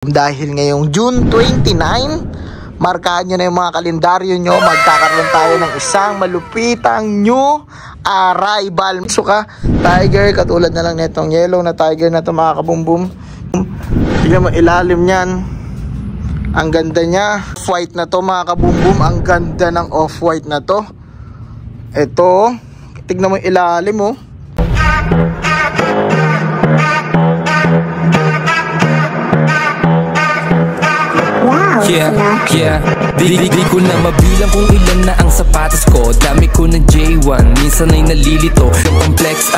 Dahil ngayong June 29, markahan nyo na yung mga kalendaryo nyo. Magkakaroon tayo ng isang malupitang new arrival. Suka, tiger, katulad na lang netong yellow na tiger na to mga kabumbum. Tignan mo ilalim nyan. Ang ganda niya. Off-white na to mga kabumbum. Ang ganda ng off-white na to. Ito, tignan mo ilalim mo. Yeah. Di ko na mabilang kung ilan na ang sapatos ko. Dami ko ng J1, minsan ay nalilito. Yung flex,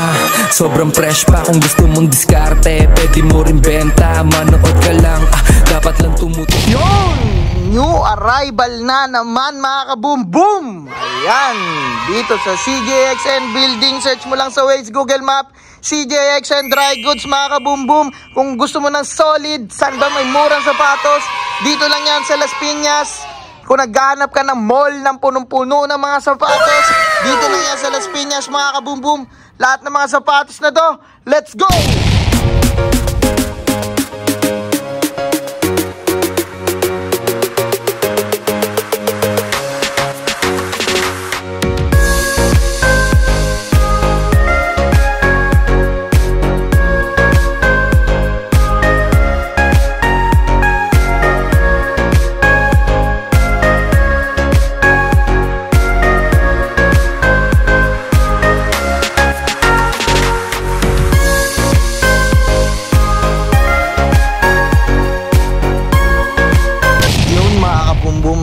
sobrang fresh pa. Kung gusto mong diskarte, pwede mo rin benta. Manood ka lang, dapat lang tumutok. Yun! New arrival na naman mga kaboom-boom! Ayan! Dito sa CJXN Building, search mo lang sa Waze, Google Map, CJXN Dry Goods mga kaboom-boom. Kung gusto mo ng solid, saan ba may murang sapatos, dito lang yan sa Las Piñas. Kung naghahanap ka ng mall ng punong-puno ng mga sapatos, dito lang yan sa Las Piñas mga kaboom-boom. Lahat ng mga sapatos na to, let's go!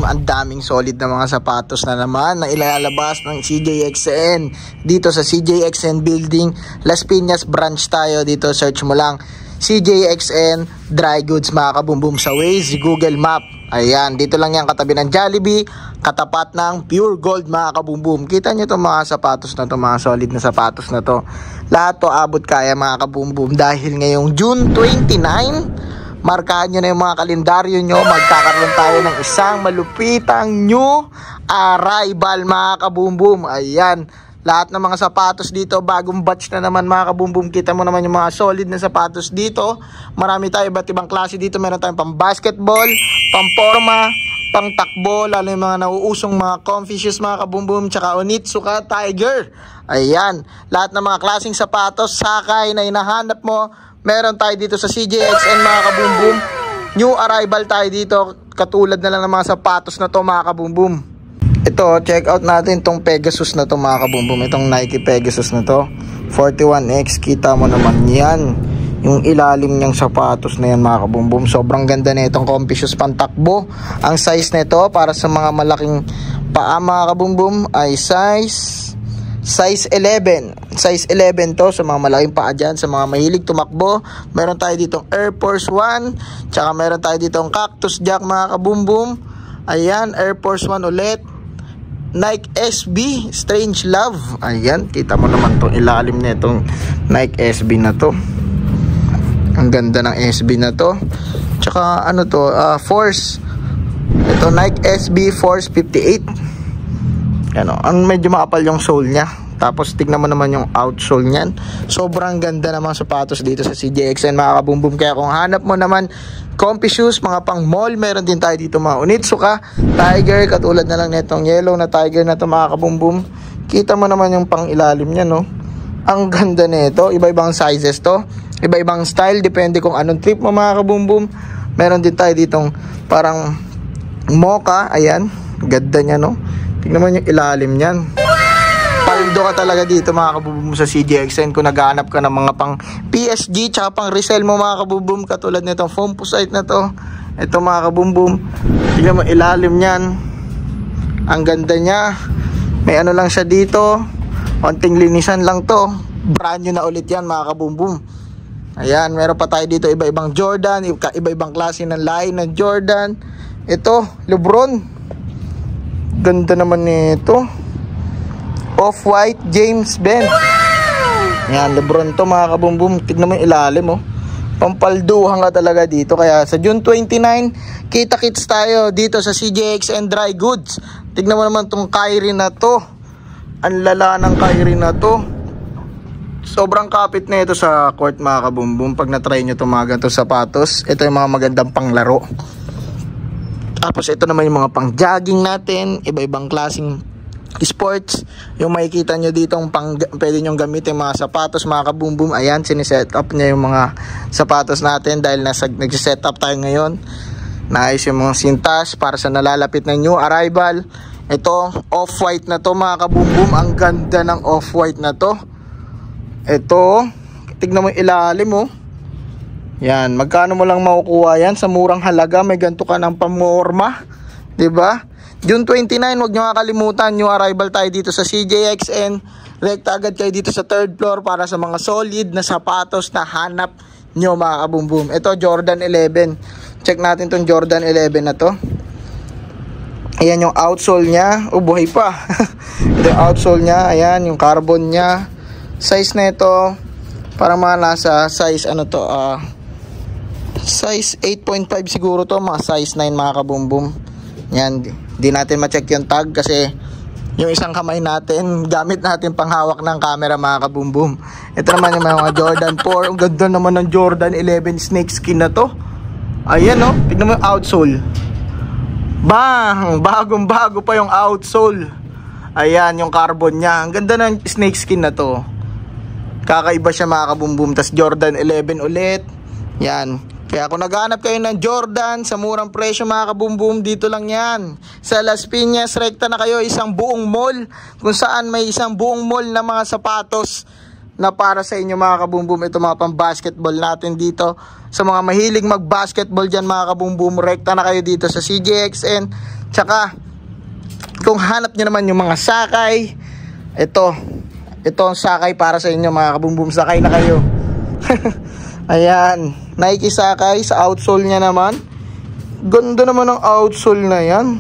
Ang daming solid na mga sapatos na naman na ilalabas ng CJXN dito sa CJXN Building, Las Piñas branch tayo. Dito search mo lang CJXN Dry Goods mga kabumbum sa Waze, Google Map. Ayan, dito lang yan katabi ng Jollibee, katapat ng Pure Gold mga kabumbum. Kita nyo itong mga sapatos na to, mga solid na sapatos na to. Lahat to abot kaya mga kabumbum. Dahil ngayong June 29, markahan nyo na yung mga kalendaryo nyo. Magkakaroon tayo ng isang malupitang new arrival mga kabumbum. Ayan, lahat ng mga sapatos dito, bagong batch na naman mga kabumbum. Kita mo naman yung mga solid na sapatos dito. Marami tayo iba't ibang klase dito. Meron tayong pang basketball, pang forma, pang takbo, lalo yung mga nauusong mga comfy shoes mga kabumbum, tsaka Onitsuka Tiger. Ayan, lahat ng mga klaseng sapatos, sakay na hinahanap mo, meron tayo dito sa CJXN mga kabumbum. New arrival tayo dito, katulad na lang ng mga sapatos na to mga kabumbum. Ito, check out natin itong Pegasus na to mga kabumbum. Itong Nike Pegasus na to 41X, kita mo naman yan, yung ilalim niyang sapatos na yan mga kabumbum. Sobrang ganda na itong comfy shoes pantakbo. Ang size na ito para sa mga malaking paa mga kabumbum ay size 11. Size 11 to sa mga malaking paa dyan, sa mga mahilig tumakbo. Meron tayo ditong Air Force 1, tsaka meron tayo ditong Cactus Jack mga kabumbum. Ayan, Air Force 1 ulit. Nike SB Strange Love. Ayan, kita mo naman tong ilalim na itong Nike SB na to. Ang ganda ng SB na to. Tsaka ano to, Force. Ito Nike SB Force 58. Ano, ang medyo makapal yung sole niya. Tapos tignan mo naman yung outsole niyan. Sobrang ganda namang sapatos dito sa CJXN mga kabumbum. Kaya kung hanap mo naman comfy shoes, mga pang mall, meron din tayo dito mga Onitsuka Tiger, katulad na lang netong yellow na tiger na to mga kabumbum. Kita mo naman yung pang ilalim niya, no? Ang ganda nito. Iba-ibang sizes to, iba-ibang style, depende kung anong trip mo mga kabumbum. Meron din tayo ditong parang mocha. Ayan, ganda niya, no? Tignan mo yung ilalim niyan. Paldo ka talaga dito mga kabubum sa CJXN kung naghahanap ka ng mga pang PSG tsaka pang resell mo mga kabubum, katulad nitong foam posite na to. Ito mga kabubum, tignan mo ilalim niyan. Ang ganda niya. May ano lang siya dito, konting linisan lang to. Brand new na ulit yan mga kabubum. Ayan, meron pa tayo dito iba-ibang Jordan, iba-ibang klase ng line ng Jordan. Ito, Lebron. Ganda naman nito. Off-white James Ben. Yan, Lebron to mga kabumbum. Tignan mo yung ilalim, oh. Pampalduhan ka talaga dito. Kaya sa June 29, kita-kits tayo dito sa CJXN Dry Goods. Tignan mo naman tong Kyrie na to. Ang lala ng Kyrie na to. Sobrang kapit na ito sa court mga kabumbum. Pag na-try nyo itong mga ganitong sapatos, ito yung mga magandang panglaro. Tapos ito naman yung mga pang jogging natin, iba-ibang klaseng sports. Yung makikita nyo dito pwede nyo gamitin mga sapatos mga kabumbum. Ayan, siniset up niya yung mga sapatos natin dahil nag-set up tayo ngayon. Naayos yung mga sintas para sa nalalapit na new arrival. Ito, off-white na to mga kabumbum. Ang ganda ng off-white na to. Ito, tignan mo yung ilalim mo. Yan, magkano mo lang makukuha yan sa murang halaga. May ganito ka ng pamorma, 'di ba? June 29, wag niyo makalimutan, new arrival tayo dito sa CJXN. Rekta agad kayo dito sa 3rd floor para sa mga solid na sapatos na hanap nyo mga kabumbum. Ito Jordan 11. Check natin tong Jordan 11 na to. Ayan yung outsole niya. Buhay pa. Ito yung outsole niya. Ayan yung carbon niya. Size na ito para mga nasa size size 8.5 siguro to, mga size 9 mga kabumbum. Yan, di natin ma-check yung tag kasi yung isang kamay natin gamit natin panghawak ng camera mga kabumbum. Ito naman yung mga Jordan 4. Ang ganda naman ng Jordan 11 snake skin na to. Ayan oh, tignan mo yung outsole. Bang! Bagong bago pa yung outsole. Ayan yung carbon niya. Ang ganda ng snake skin na to. Kakaiba siya mga kabumbum. Tas Jordan 11 ulit. Yan. Kaya kung naghahanap kayo ng Jordan sa murang presyo mga kabumbum, dito lang yan. Sa Las Piñas, rekta na kayo, isang buong mall. Kung saan may isang buong mall na mga sapatos na para sa inyo mga kabumbum. Ito mga pang basketball natin dito. Sa mga mahilig mag basketball dyan mga kabumbum, rekta na kayo dito sa CJXN. Tsaka kung hanap nyo naman yung mga sakay, ito ang sakay para sa inyo mga kabumbum. Sakay na kayo. Ayan, Nike sakay sa outsole niya naman. Ganda naman ng outsole na yan.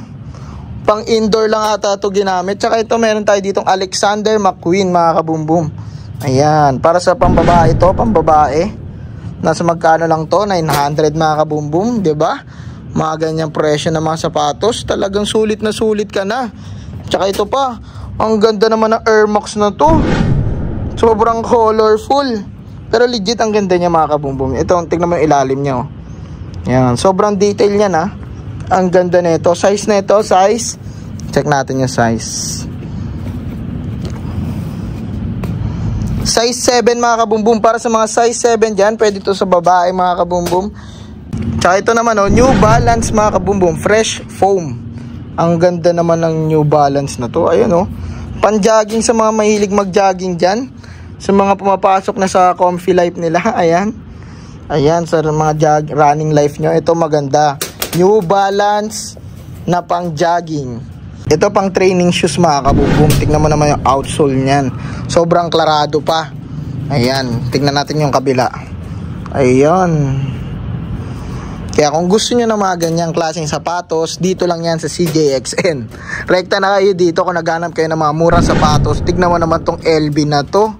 Pang indoor lang ata ito ginamit. Tsaka ito meron tayo ditong Alexander McQueen mga kabumbum. Ayan, para sa pambabae ito, pambabae. Nasa magkano lang to? 900 mga kabumbum, 'di ba? Mga ganyang presyo ng mga sapatos, talagang sulit na sulit ka na. Tsaka ito pa, ang ganda naman ng Air Max na to. Sobrang colorful. Pero legit ang ganda niya mga kabumbum. Ito, tignan mo yung ilalim niya. Yan, sobrang detail niya na. Ang ganda nito. Size na ito, size. Check natin yung size. Size 7 mga kabumbum. Para sa mga size 7 dyan, pwede ito sa babae mga kabumbum. Tsaka ito naman, New Balance mga kabumbum. Fresh foam. Ang ganda naman ng New Balance na to. Ayun pan-jogging sa mga mahilig mag-jogging dyan. Sa mga pumapasok na sa comfy life nila. Ayan. Ayan, sa mga running life nyo. Ito maganda. New Balance na pang-jogging. Ito pang training shoes mga kabumbum. Tignan mo naman yung outsole niyan. Sobrang klarado pa. Ayan. Tignan natin yung kabila. Ayan. Kaya kung gusto nyo ng mga ganyang klaseng sapatos, dito lang yan sa CJXN. Rekta na kayo dito kung naghanap kayo ng mga murang sapatos. Tignan mo naman tong LV na to.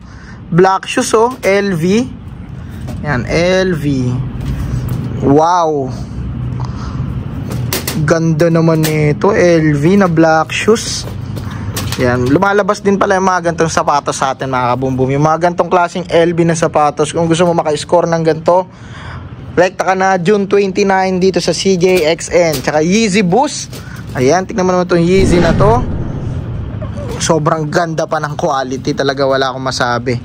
Black shoes LV. Yan, LV. Wow. Ganda naman nito, LV na black shoes. Yan, lumalabas din pala yung mga gantong sapatos sa atin mga kabumbum. Yung mga gantong klaseng LV na sapatos. Kung gusto mo maka-score ng ganito, rekta ka na June 29 dito sa CJXN. Tsaka Yeezy Boost. Ayan, tignan mo naman itong Yeezy na to. Sobrang ganda pa ng quality. Talaga wala akong masabi.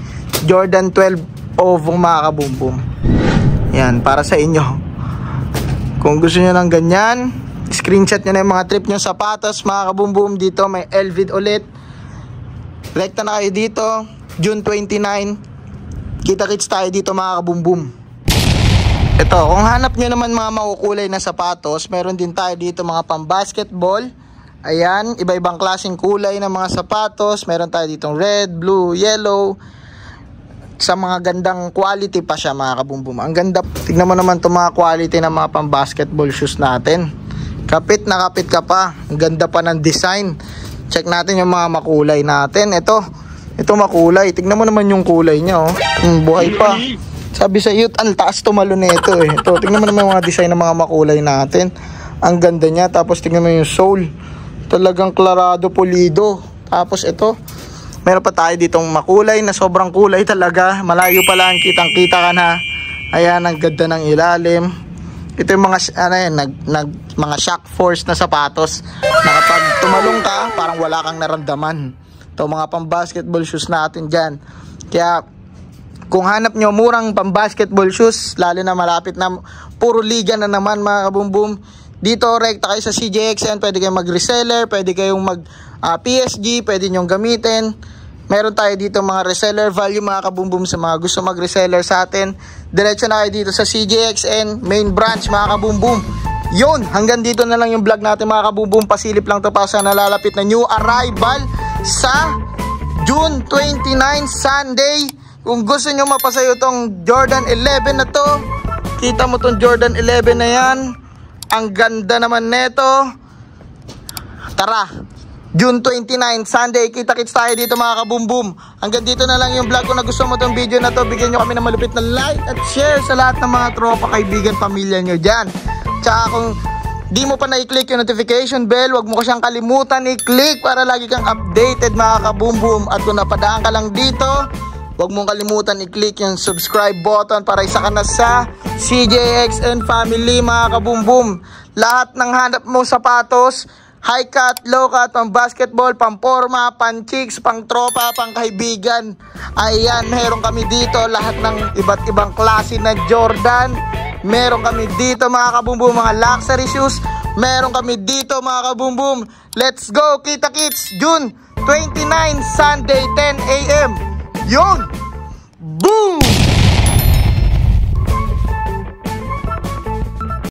Jordan 12 Ovong mga kabumbum. Yan, para sa inyo. Kung gusto nyo ng ganyan, screenshot nyo na yung mga trip nyo sapatos mga kabumbum. Dito may LV ulit. Rekta na kayo dito June 29. Kita-kits tayo dito mga kabumbum. Ito, kung hanap nyo naman mga makukulay na sapatos, meron din tayo dito mga pang basketball. Ayan, iba-ibang klaseng kulay ng mga sapatos. Meron tayo ditong red, blue, yellow. Sa mga gandang quality pa siya mga kabumbum. Ang ganda. Tignan mo naman itong mga quality ng mga pang basketball shoes natin. Kapit na kapit ka pa. Ang ganda pa ng design. Check natin yung mga makulay natin. Ito makulay. Tignan mo naman yung kulay niya. Buhay pa. Sabi sa youth, ang taas tumalo nito Ito, tignan mo naman yung mga design ng mga makulay natin. Ang ganda niya. Tapos tignan mo yung sole. Talagang klarado, pulido. Tapos ito, Meron pa tayo ditong makulay na sobrang kulay talaga. Malayo pa lang, kitang-kita ka na. Ayan, ang ganda ng ilalim. Ito yung mga mga shock force na sapatos na kapag tumalong ka, parang wala kang naramdaman. Ito mga pang-basketball shoes natin dyan. Kaya kung hanap nyo murang pang-basketball shoes, lalo na malapit na puro liga na naman mga kabumbum, dito rekta kayo sa CJXN. Pwede kayong mag-reseller, pwede kayong mag-PSG, pwede nyong gamitin. Meron tayo dito mga reseller value mga kabumbum sa mga gusto mag-reseller sa atin. Diretso na kayo dito sa CJXN main branch mga kabumbum. Yun, hanggang dito na lang yung vlog natin mga kabumbum. Pasilip lang to pa sa nalalapit na new arrival sa June 29 Sunday. Kung gusto nyo mapasayo tong Jordan 11 na to, kita mo tong Jordan 11 na yan. Ang ganda naman neto. Tara, June 29, Sunday, kita-kits tayo dito mga kabumbum. Hanggang dito na lang yung vlog ko. Na gusto mo tong video na to, bigyan nyo kami ng malupit na like at share sa lahat ng mga tropa, kaibigan, pamilya nyo dyan. Tsaka kung di mo pa na-i-click yung notification bell, wag mo ka siyang kalimutan i-click para lagi kang updated mga kabumbum. At kung napadaan ka lang dito, wag mong kalimutan i-click yung subscribe button para isa ka na sa CJXN family mga kabumbum. Lahat ng hanap mong sapatos, high cut, low cut, pang basketball, pang forma, pang chicks, pang tropa, pang kaibigan. Ayan, meron kami dito lahat ng iba't ibang klase na Jordan. Meron kami dito mga kabumbum, mga luxury shoes. Meron kami dito mga kabumbum. Let's go, kita-kits, June 29, Sunday, 10 AM. Yun! Boom!